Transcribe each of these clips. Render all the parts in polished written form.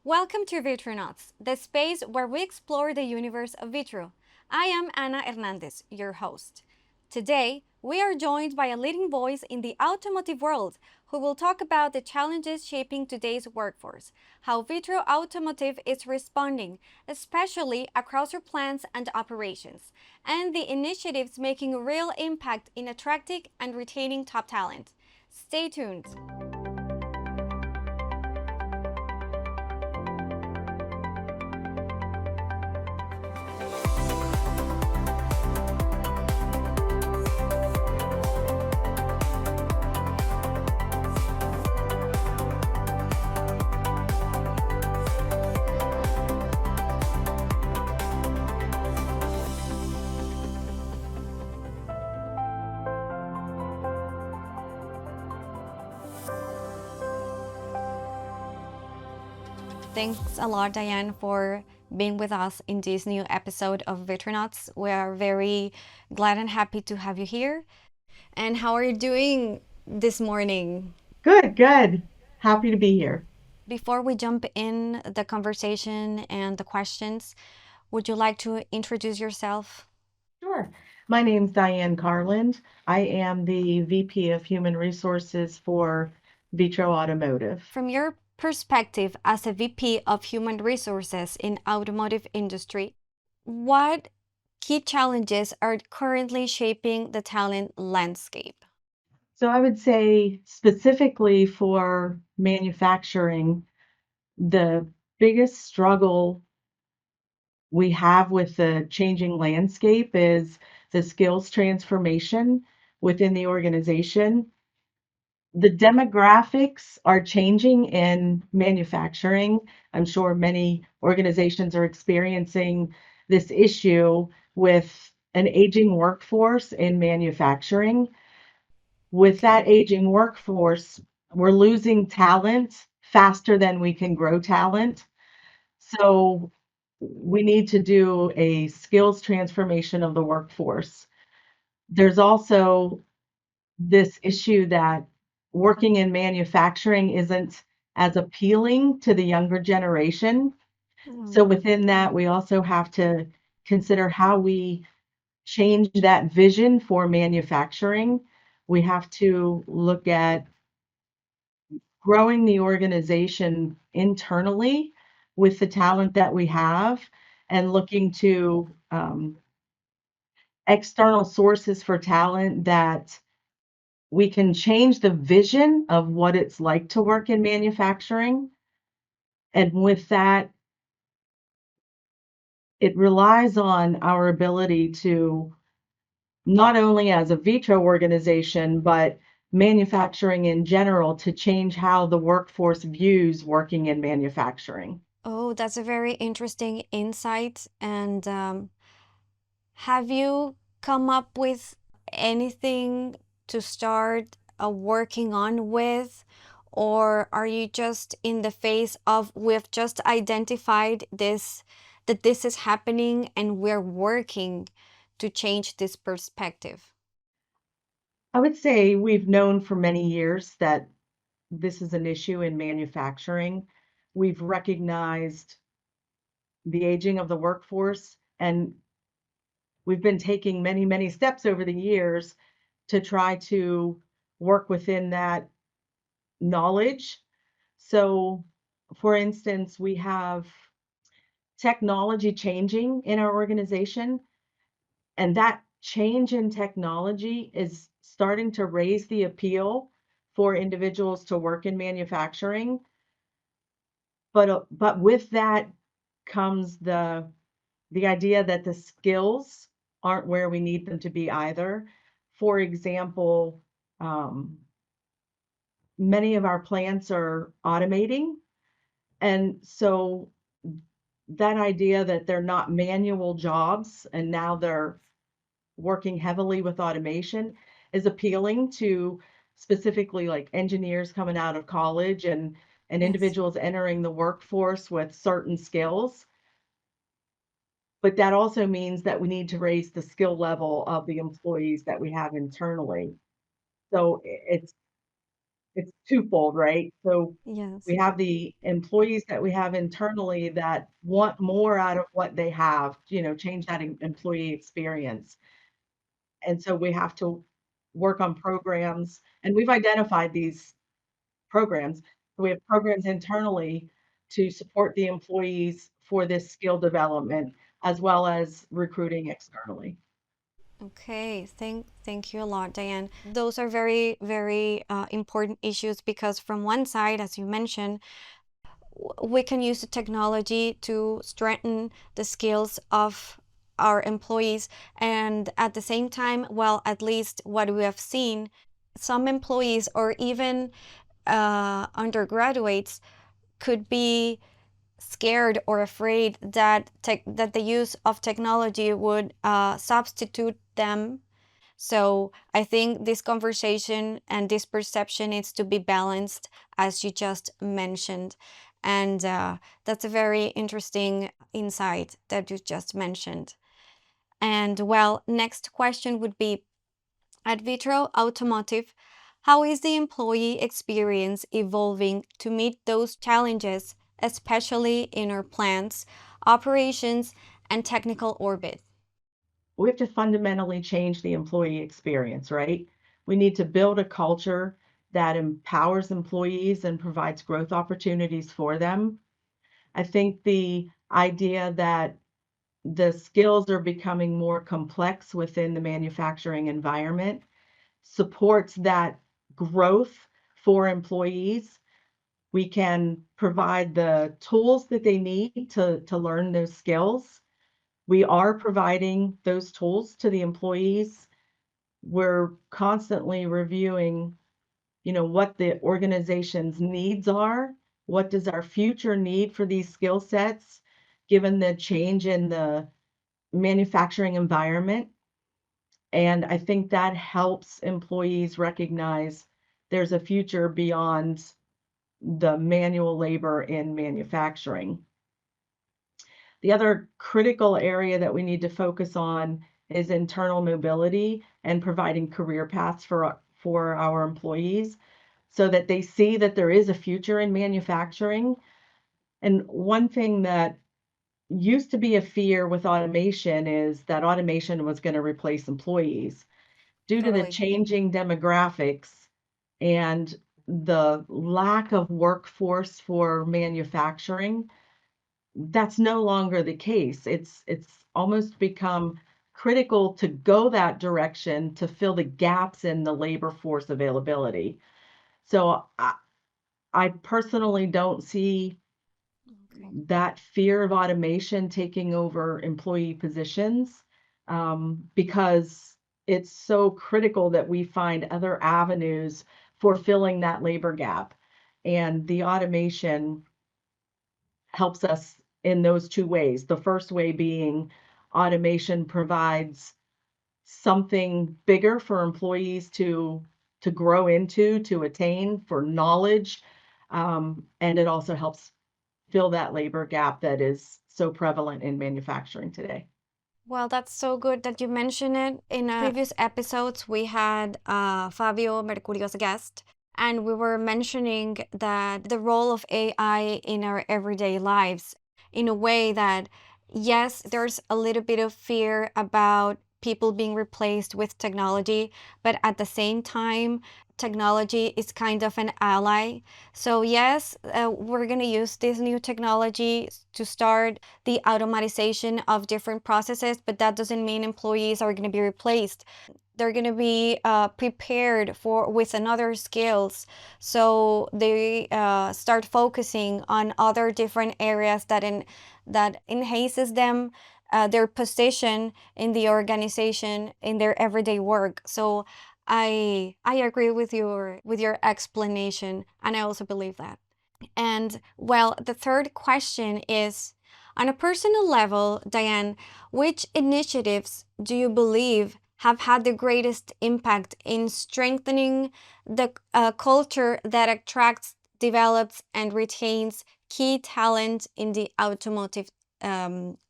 Welcome to Vitronauts, the space where we explore the universe of Vitro. I am Ana Hernandez, your host. Today, we are joined by a leading voice in the automotive world who will talk about the challenges shaping today's workforce, how Vitro Automotive is responding, especially across your plants and operations, and the initiatives making a real impact in attracting and retaining top talent. Stay tuned. Thanks a lot, Dianne, for being with us in this new episode of Vitronauts. We are very glad and happy to have you here. And how are you doing this morning? Good, good. Happy to be here. Before we jump in the conversation and the questions, would you like to introduce yourself? Sure. My name's Dianne Carland. I am the VP of Human Resources for Vitro Automotive. From your perspective as a VP of Human Resources in automotive industry, what key challenges are currently shaping the talent landscape? So I would say specifically for manufacturing, the biggest struggle we have with the changing landscape is the skills transformation within the organization. The demographics are changing in manufacturing. I'm sure many organizations are experiencing this issue with an aging workforce in manufacturing. With that Okay. aging workforce, we're losing talent faster than we can grow talent. So we need to do a skills transformation of the workforce. There's also this issue that working in manufacturing isn't as appealing to the younger generation. So Mm. within that, we also have to consider how we change that vision for manufacturing. We have to look at growing the organization internally with the talent that we have and looking to external sources for talent that we can change the vision of what it's like to work in manufacturing. And with that, it relies on our ability to not only as a Vitro organization, but manufacturing in general to change how the workforce views working in manufacturing. Oh, that's a very interesting insight. And have you come up with anything to start working on with? Or are you just in the phase of we've just identified this, that this is happening and we're working to change this perspective? I would say we've known for many years that this is an issue in manufacturing. We've recognized the aging of the workforce, and we've been taking many, many steps over the years to try to work within that knowledge. So, for instance, we have technology changing in our organization, and that change in technology is starting to raise the appeal for individuals to work in manufacturing. But with that comes the idea that the skills aren't where we need them to be either. For example, um, many of our plants are automating, and so that idea that they're not manual jobs and now they're working heavily with automation is appealing to specifically like engineers coming out of college and Yes. individuals entering the workforce with certain skills. But that also means that we need to raise the skill level of the employees that we have internally. So it's it's twofold, right? So Yes. we have the employees that we have internally that want more out of what they have, change that employee experience. And so we have to work on programs, and we've identified these programs. We have programs internally to support the employees for this skill development as well as recruiting externally. Okay, thank you a lot, Diane. Those are very, very important issues because from one side, as you mentioned, we can use the technology to strengthen the skills of our employees, and at the same time, well, at least what we have seen, some employees or even undergraduates could be scared or afraid that that the use of technology would substitute them. So I think this conversation and this perception needs to be balanced, as you just mentioned. And that's a very interesting insight that you just mentioned. And well, next question would be, at Vitro Automotive, how is the employee experience evolving to meet those challenges, especially in our plants, operations, and technical orbit? We have to fundamentally change the employee experience, right? We need to build a culture that empowers employees and provides growth opportunities for them. I think the idea that the skills are becoming more complex within the manufacturing environment supports that growth for employees. We can provide the tools that they need to learn those skills. We are providing those tools to the employees. We're constantly reviewing, what the organization's needs are. What does our future need for these skill sets, given the change in the manufacturing environment? And I think that helps employees recognize there's a future beyond the manual labor in manufacturing. The other critical area that we need to focus on is internal mobility and providing career paths for our employees so that they see that there is a future in manufacturing. And one thing that used to be a fear with automation is that automation was going to replace employees. Due to the Totally. changing demographics and the lack of workforce for manufacturing, that's no longer the case. It's almost become critical to go that direction to fill the gaps in the labor force availability. So I personally don't see Okay. that fear of automation taking over employee positions, because it's so critical that we find other avenues for filling that labor gap. And the automation helps us in those two ways. The first way being automation provides something bigger for employees to grow into, to attain for knowledge, and it also helps fill that labor gap that is so prevalent in manufacturing today. Well, that's so good that you mentioned it. In previous episodes, we had Fabio Mercurio as a guest, and we were mentioning that the role of AI in our everyday lives in a way that, yes, there's a little bit of fear about people being replaced with technology, but at the same time, technology is kind of an ally. So, yes, we're going to use this new technology to start the automatization of different processes, but that doesn't mean employees are going to be replaced. They're going to be prepared for with another skills, so they start focusing on other different areas that enhances them their position in the organization in their everyday work. So I agree with your explanation, and I also believe that. And well, the third question is, on a personal level, Diane, which initiatives do you believe have had the greatest impact in strengthening the culture that attracts, develops, and retains key talent in the automotive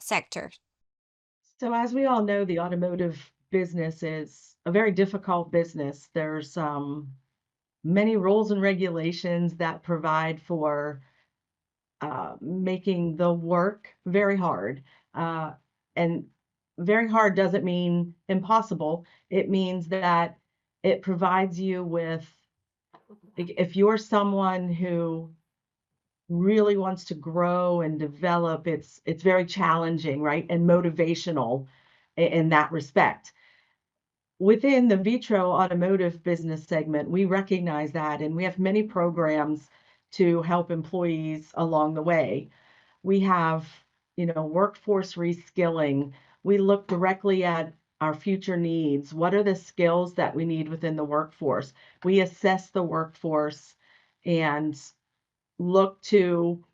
sector? So as we all know, the automotive business is a very difficult business. There's many rules and regulations that provide for making the work very hard. And very hard doesn't mean impossible. It means that it provides you with, if you're someone who really wants to grow and develop, it's very challenging, right? And motivational in that respect. Within the Vitro Automotive business segment, we recognize that, and we have many programs to help employees along the way. We have, workforce reskilling. We look directly at our future needs. What are the skills that we need within the workforce? We assess the workforce and look to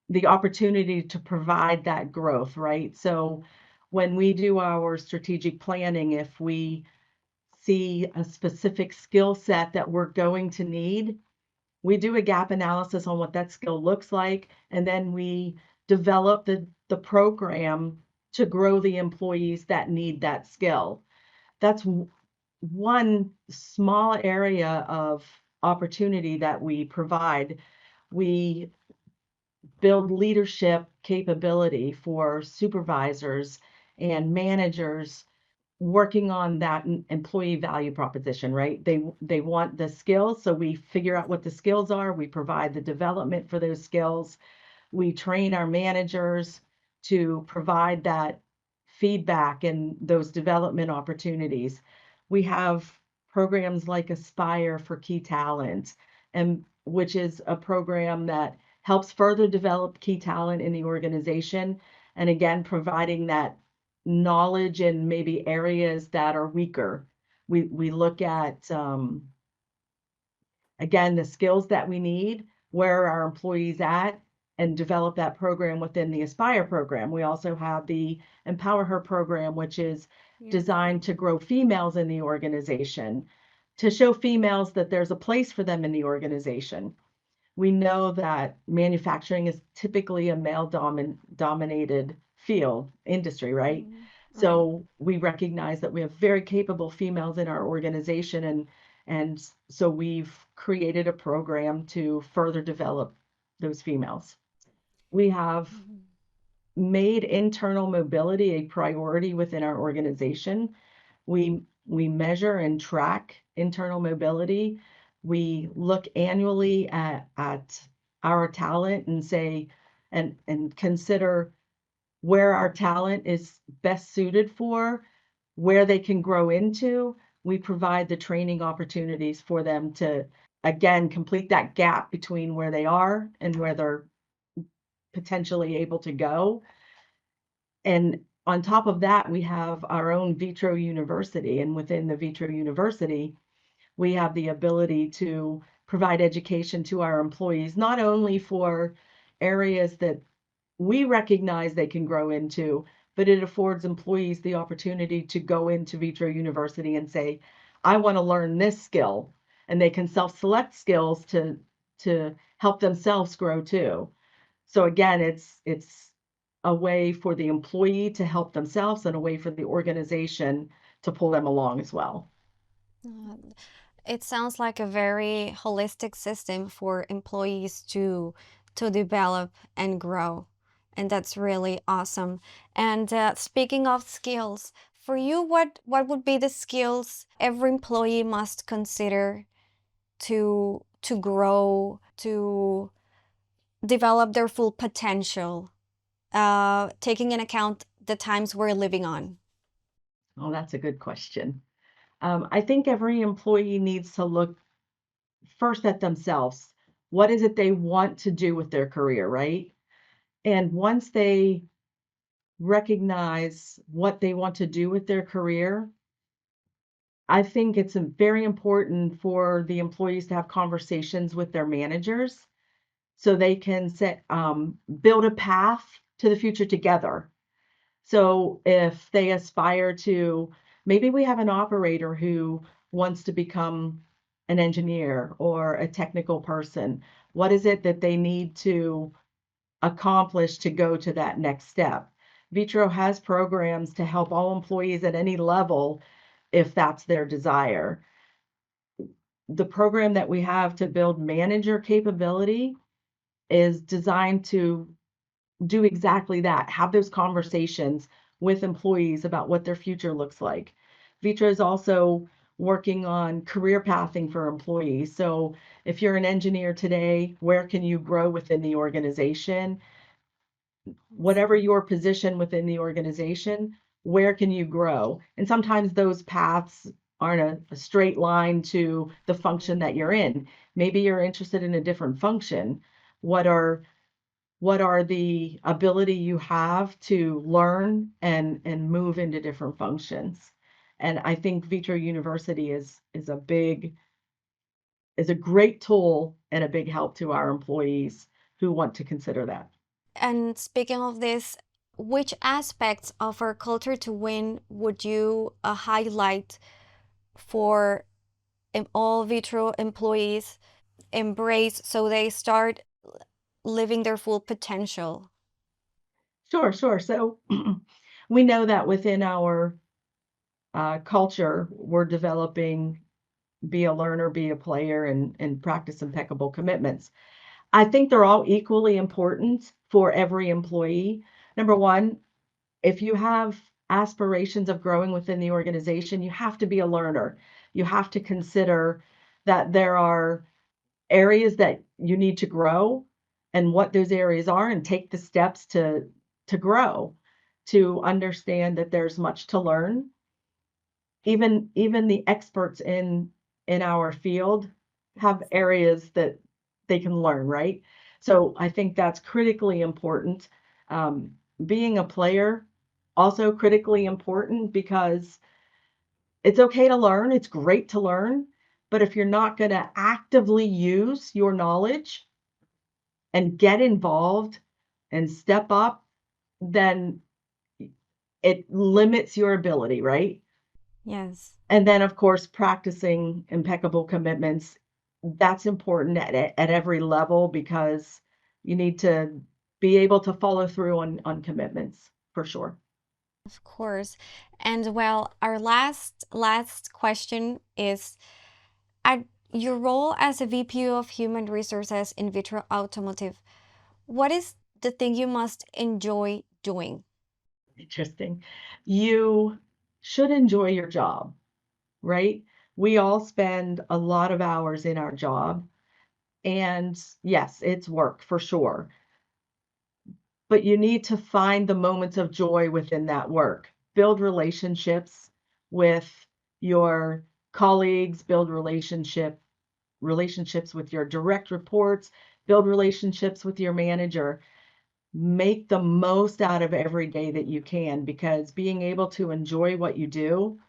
the opportunity to provide that growth, right? So when we do our strategic planning, if we see a specific skill set that we're going to need, we do a gap analysis on what that skill looks like, and then we develop the program to grow the employees that need that skill. That's one small area of opportunity that we provide. We build leadership capability for supervisors and managers working on that employee value proposition, right? They want the skills, so we figure out what the skills are, we provide the development for those skills, we train our managers to provide that feedback and those development opportunities. We have programs like Aspire for Key Talent, and which is a program that helps further develop key talent in the organization. And again, providing that knowledge in maybe areas that are weaker. We look at again, the skills that we need, where are our employees at, and develop that program within the Aspire program. We also have the Empower Her program, which is Yes. designed to grow females in the organization, to show females that there's a place for them in the organization. We know that manufacturing is typically a male dominated field industry, right? Mhm. Right. So we recognize that we have very capable females in our organization, and so we've created a program to further develop those females. We have Mhm. made internal mobility a priority within our organization. We measure and track internal mobility. We look annually at our talent and say, and consider where our talent is best suited for, where they can grow into. We provide the training opportunities for them to, again, complete that gap between where they are and where they're potentially able to go. And on top of that, we have our own Vitro University. And within the Vitro University, we have the ability to provide education to our employees, not only for areas that we recognize they can grow into, but it affords employees the opportunity to go into Vitro University and say, I want to learn this skill. And they can self-select skills to help themselves grow too. So again, it's a way for the employee to help themselves and a way for the organization to pull them along as well. Uh, it sounds like a very holistic system for employees to develop and grow, and that's really awesome. And speaking of skills, for you, what would be the skills every employee must consider to grow, to develop their full potential, taking in account the times we're living on? Oh, that's a good question. I think every employee needs to look first at themselves. What is it they want to do with their career, right? And once they recognize what they want to do with their career, I think it's very important for the employees to have conversations with their managers so they can build a path to the future together. So if they aspire to, maybe we have an operator who wants to become an engineer or a technical person. What is it that they need to accomplish to go to that next step? Vitro has programs to help all employees at any level if that's their desire. the program that we have to build manager capability is designed to do exactly that, have those conversations with employees about what their future looks like. Vitro is also working on career pathing for employees. So if you're an engineer today, where can you grow within the organization? Whatever your position within the organization, where can you grow? And sometimes those paths aren't a straight line to the function that you're in. Maybe you're interested in a different function. What are what are the ability you have to learn and move into different functions? And I think Vitro University is a great tool and a big help to our employees who want to consider that. And speaking of this, which aspects of our culture to win would you highlight for all Vitro employees embrace so they start living their full potential? Sure, sure. So we know that within our culture, we're developing be a learner, be a player, and practice impeccable commitments. I think they're all equally important for every employee. Number one, if you have aspirations of growing within the organization, you have to be a learner. You have to consider that there are areas that you need to grow and what those areas are and take the steps to grow, to understand that there's much to learn. Even the experts in our field have areas that they can learn, right? So I think that's critically important. Um, Being a player also critically important because it's okay to learn, it's great to learn, but if you're not going to actively use your knowledge and get involved and step up, then it limits your ability, right? Yes. And then, of course, practicing impeccable commitments. That's important at every level because you need to be able to follow through on commitments for sure. Of course. And well, our last question is at your role as a VP of Human Resources in Vitro Automotive, what is the thing you must enjoy doing? Interesting. You should enjoy your job, right? We all spend a lot of hours in our job. And yes, it's work for sure. But you need to find the moments of joy within that work. Build relationships with your colleagues, build relationships with your direct reports, build relationships with your manager. Make the most out of every day that you can because being able to enjoy what you do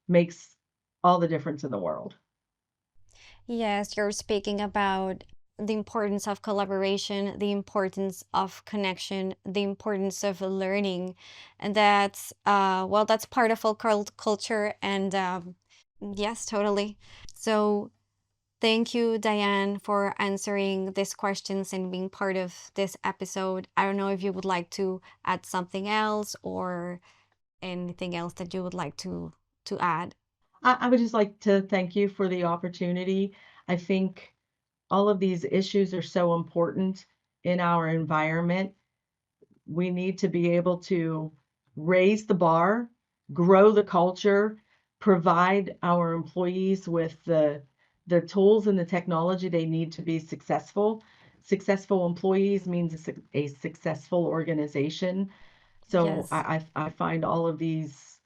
makes all the difference in the world. Yes, you're speaking about the importance of collaboration, the importance of connection, the importance of learning, and that's well, that's part of our culture, and yes, totally. So thank you, Dianne, for answering these questions and being part of this episode. I don't know if you would like to add something else or anything else that you would like to add. I would just like to thank you for the opportunity. I think all of these issues are so important in our environment. We need to be able to raise the bar, grow the culture, provide our employees with the tools and the technology they need to be successful. Successful employees means a successful organization. So Yes. I find all of these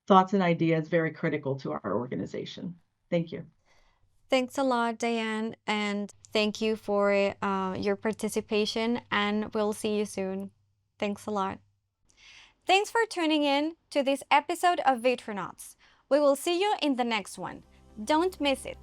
thoughts and ideas very critical to our organization. Thank you. Thanks a lot, Dianne, and thank you for your participation, and we'll see you soon. Thanks a lot. Thanks for tuning in to this episode of Vitronauts. We will see you in the next one. Don't miss it.